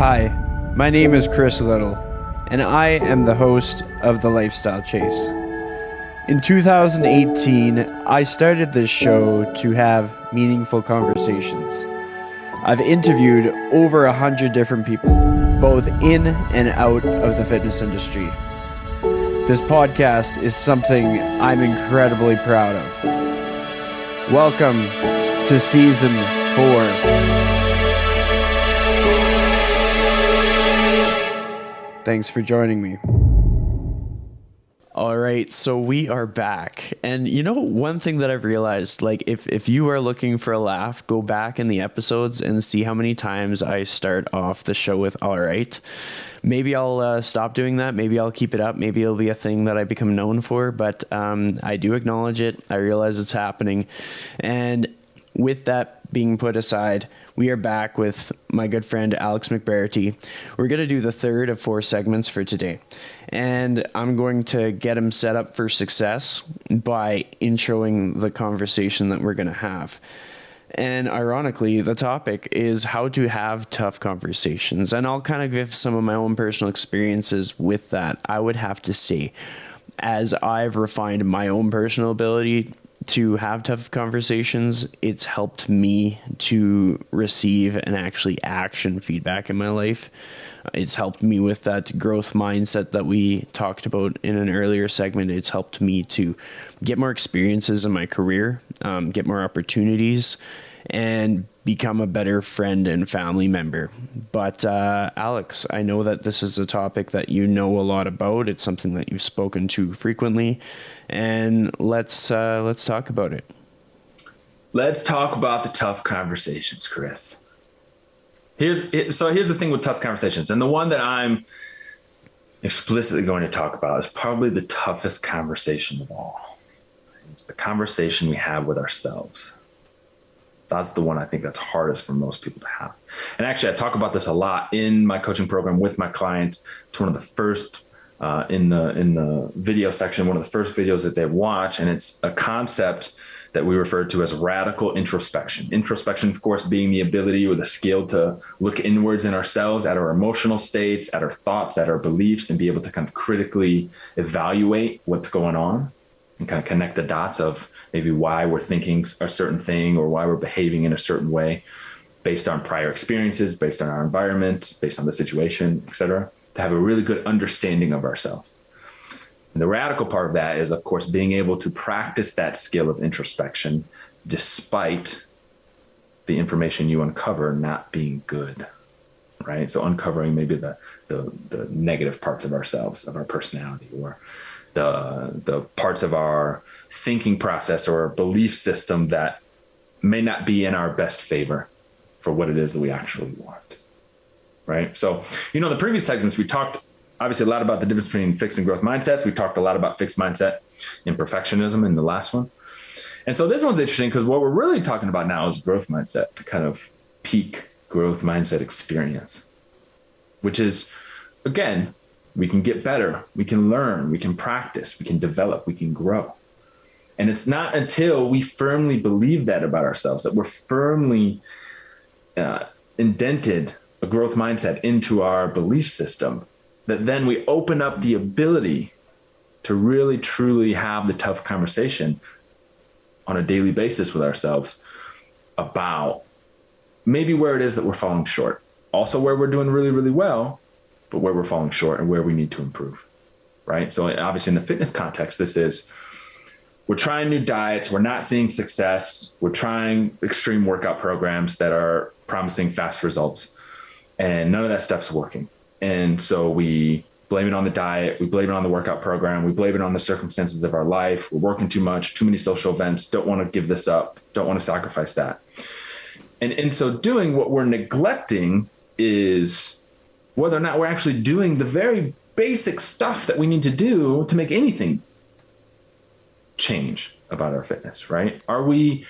Hi, my name is Chris Little, and I am the host of The Lifestyle Chase. In 2018, I started this show to have meaningful conversations. I've interviewed over 100 different people, both in and out of the fitness industry. This podcast is something I'm incredibly proud of. Welcome to Season 4. Thanks for joining me. All right, so we are back. And you know, one thing that I've realized, like if you are looking for a laugh, go back in the episodes and see how many times I start off the show with all right. Maybe I'll stop doing that. Maybe I'll keep it up. Maybe it'll be a thing that I become known for, but I do acknowledge it. I realize it's happening. And with that being put aside, we are back with my good friend, Alex McBrairty. We're going to do the third of 4 segments for today. And I'm going to get him set up for success by introing the conversation that we're going to have. And ironically, the topic is how to have tough conversations. And I'll kind of give some of my own personal experiences with that. I would have to say, as I've refined my own personal ability to have tough conversations, it's helped me to receive and actually action feedback in my life. It's helped me with that growth mindset that we talked about in an earlier segment. It's helped me to get more experiences in my career, get more opportunities, and become a better friend and family member. But Alex, I know that this is a topic that you know a lot about. It's something that you've spoken to frequently, and let's talk about it. Let's talk about the tough conversations, Chris. Here's the thing with tough conversations, and the one that I'm explicitly going to talk about is probably the toughest conversation of all. It's the conversation we have with ourselves. That's the one I think that's hardest for most people to have. And actually, I talk about this a lot in my coaching program with my clients. It's one of the first in the video section, one of the first videos that they watch. And it's a concept that we refer to as radical introspection. Introspection, of course, being the ability or the skill to look inwards in ourselves, at our emotional states, at our thoughts, at our beliefs, and be able to kind of critically evaluate what's going on and kind of connect the dots of maybe why we're thinking a certain thing or why we're behaving in a certain way based on prior experiences, based on our environment, based on the situation, et cetera, to have a really good understanding of ourselves. And the radical part of that is, of course, being able to practice that skill of introspection despite the information you uncover not being good, right? So uncovering maybe the negative parts of ourselves, of our personality, or the parts of our thinking process or belief system that may not be in our best favor for what it is that we actually want, right? So, in the previous segments, we talked obviously a lot about the difference between fixed and growth mindsets. We talked a lot about fixed mindset and perfectionism in the last one. And so this one's interesting because what we're really talking about now is growth mindset, the kind of peak growth mindset experience, which is, again, we can get better, we can learn, we can practice, we can develop, we can grow. And it's not until we firmly believe that about ourselves, that we're firmly indented a growth mindset into our belief system, that then we open up the ability to really, truly have the tough conversation on a daily basis with ourselves about maybe where it is that we're falling short. Also where we're doing really, really well, but where we're falling short and where we need to improve, right? So obviously in the fitness context, this is, we're trying new diets, we're not seeing success, we're trying extreme workout programs that are promising fast results, and none of that stuff's working. And so we blame it on the diet, we blame it on the workout program, we blame it on the circumstances of our life, we're working too much, too many social events, don't want to give this up, don't want to sacrifice that. And in so doing, what we're neglecting is whether or not we're actually doing the very basic stuff that we need to do to make anything change about our fitness, right? Are we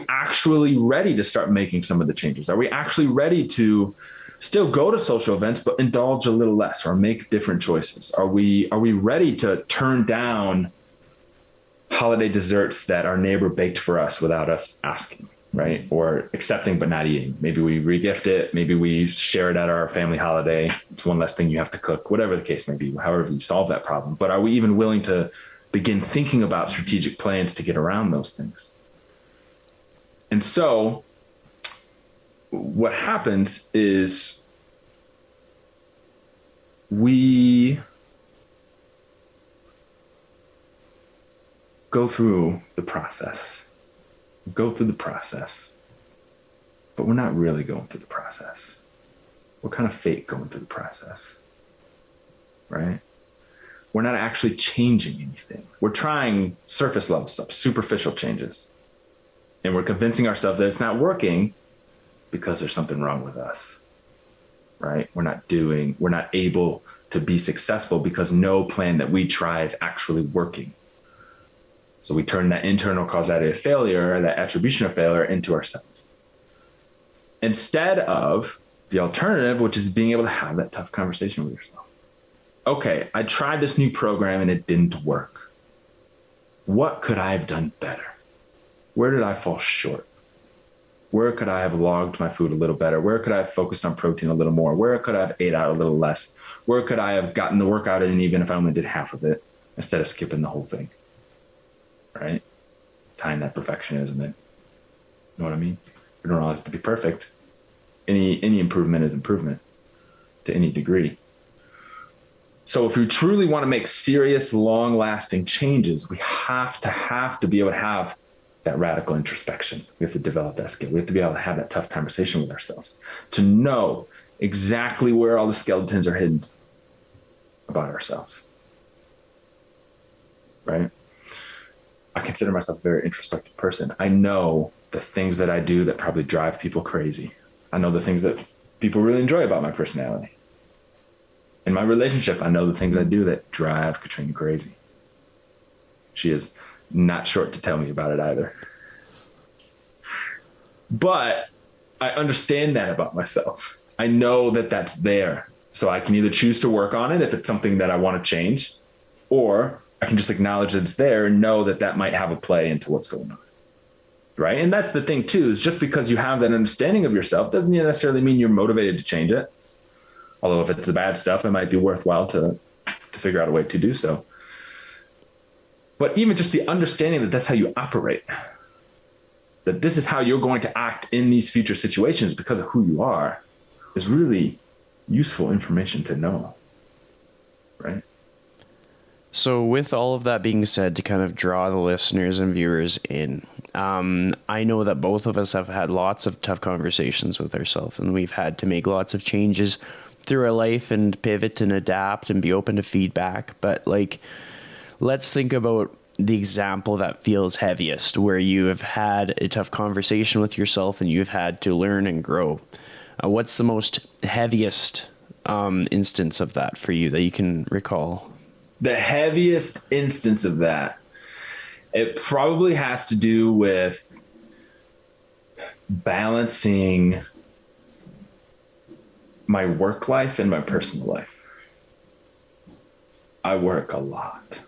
actually ready to start making some of the changes? Are we actually ready to still go to social events, but indulge a little less or make different choices? Are we ready to turn down holiday desserts that our neighbor baked for us without us asking, right? Or accepting but not eating. Maybe we regift it. Maybe we share it at our family holiday. It's one less thing you have to cook, whatever the case may be, however you solve that problem. But are we even willing to begin thinking about strategic plans to get around those things? And so what happens is we go through the process, but we're not really going through the process. We're kind of fake going through the process, right? We're not actually changing anything. We're trying surface level stuff, superficial changes. And we're convincing ourselves that it's not working because there's something wrong with us, right? We're not able to be successful because no plan that we try is actually working. So we turn that internal causality of failure, that attribution of failure, into ourselves. Instead of the alternative, which is being able to have that tough conversation with yourself. Okay, I tried this new program and it didn't work. What could I have done better? Where did I fall short? Where could I have logged my food a little better? Where could I have focused on protein a little more? Where could I have ate out a little less? Where could I have gotten the workout in even if I only did half of it instead of skipping the whole thing? Right? Tying that perfectionism in. You know what I mean? We don't always have to be perfect. Any improvement is improvement to any degree. So if we truly want to make serious, long-lasting changes, we have to be able to have that radical introspection. We have to develop that skill. We have to be able to have that tough conversation with ourselves to know exactly where all the skeletons are hidden about ourselves. Right? I consider myself a very introspective person. I know the things that I do that probably drive people crazy. I know the things that people really enjoy about my personality. In my relationship, I know the things I do that drive Katrina crazy. She is not short to tell me about it either. But I understand that about myself. I know that that's there. So I can either choose to work on it if it's something that I want to change, or I can just acknowledge that it's there and know that that might have a play into what's going on. Right? And that's the thing too, is just because you have that understanding of yourself doesn't necessarily mean you're motivated to change it. Although if it's the bad stuff, it might be worthwhile to figure out a way to do so. But even just the understanding that that's how you operate, that this is how you're going to act in these future situations because of who you are, is really useful information to know. Right? So with all of that being said, to kind of draw the listeners and viewers in, I know that both of us have had lots of tough conversations with ourselves, and we've had to make lots of changes through our life and pivot and adapt and be open to feedback. But like, let's think about the example that feels heaviest, where you have had a tough conversation with yourself and you've had to learn and grow. What's the most heaviest instance of that for you that you can recall? The heaviest instance of that, it probably has to do with balancing my work life and my personal life. I work a lot.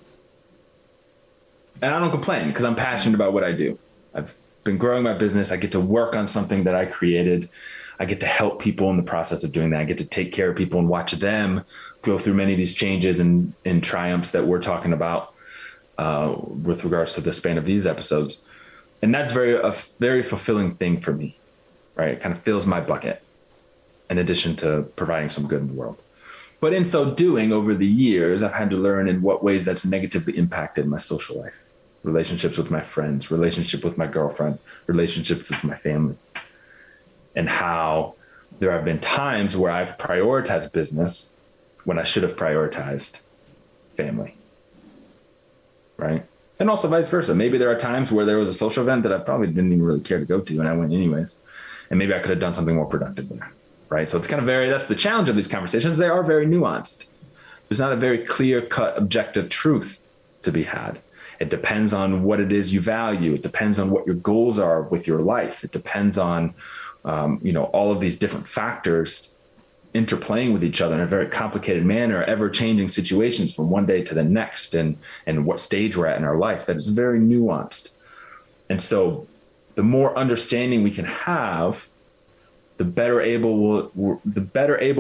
And I don't complain because I'm passionate about what I do. I've been growing my business. I get to work on something that I created. I get to help people in the process of doing that. I get to take care of people and watch them go through many of these changes and triumphs that we're talking about with regards to the span of these episodes. And that's a very fulfilling thing for me, right? It kind of fills my bucket in addition to providing some good in the world. But in so doing, over the years, I've had to learn in what ways that's negatively impacted my social life, relationships with my friends, relationship with my girlfriend, relationships with my family, and how there have been times where I've prioritized business when I should have prioritized family, right? And also vice versa. Maybe there are times where there was a social event that I probably didn't even really care to go to, and I went anyways. And maybe I could have done something more productive there, right? So it's kind of that's the challenge of these conversations. They are very nuanced. There's not a very clear-cut objective truth to be had. It depends on what it is you value. It depends on what your goals are with your life. It depends on, all of these different factors interplaying with each other in a very complicated manner, ever-changing situations from one day to the next, and what stage we're at in our life. That is very nuanced. And so the more understanding we can have, the better able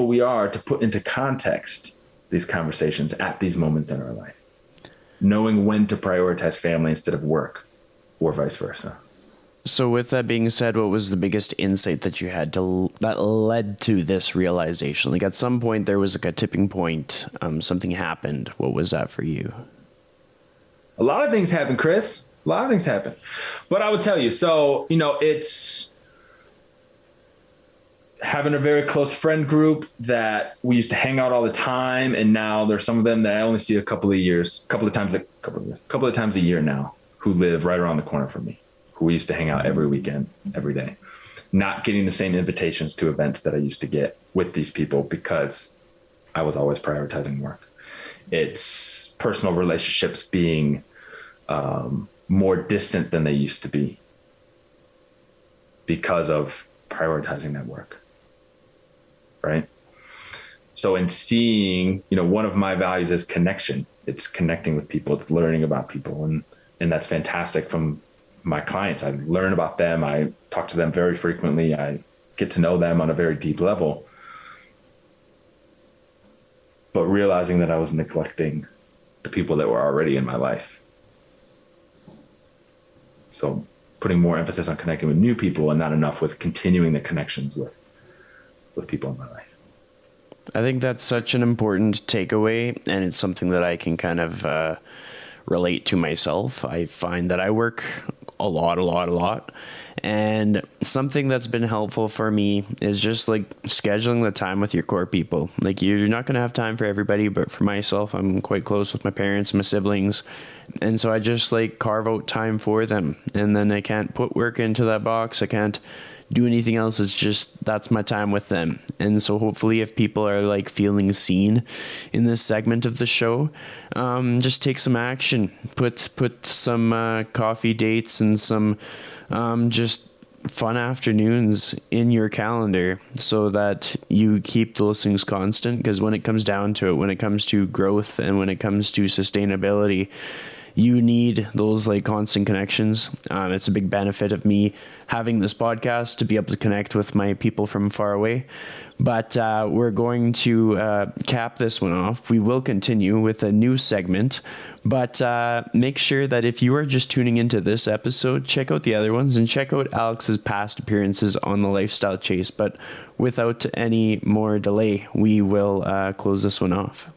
we are to put into context these conversations at these moments in our life, knowing when to prioritize family instead of work, or vice versa. So with that being said, what was the biggest insight that you had that led to this realization? Like, at some point there was like a tipping point, something happened. What was that for you? A lot of things happen, Chris. A lot of things happen. But I would tell you, so, it's having a very close friend group that we used to hang out all the time. And now there's some of them that I only see a couple of times a year now, who live right around the corner from me, who we used to hang out every weekend, every day, not getting the same invitations to events that I used to get with these people because I was always prioritizing work. It's personal relationships being more distant than they used to be because of prioritizing that work. Right. So in seeing, one of my values is connection. It's connecting with people. It's learning about people. And that's fantastic from my clients. I learn about them. I talk to them very frequently. I get to know them on a very deep level. But realizing that I was neglecting the people that were already in my life. So putting more emphasis on connecting with new people and not enough with continuing the connections with people in my life. I think that's such an important takeaway, and it's something that I can kind of relate to myself. I find that I work a lot. And something that's been helpful for me is just like scheduling the time with your core people. Like, you're not going to have time for everybody, but for myself, I'm quite close with my parents, my siblings. And so I just like carve out time for them. And then I can't put work into that box. I can't do anything else. It's just, that's my time with them. And so hopefully if people are like feeling seen in this segment of the show, just take some action, put some coffee dates and some just fun afternoons in your calendar so that you keep those things constant. Because when it comes down to it, when it comes to growth and when it comes to sustainability, you need those like constant connections. It's a big benefit of me having this podcast to be able to connect with my people from far away. But we're going to cap this one off. We will continue with a new segment, but make sure that if you are just tuning into this episode, check out the other ones and check out Alex's past appearances on the Lifestyle Chase. But without any more delay, we will close this one off.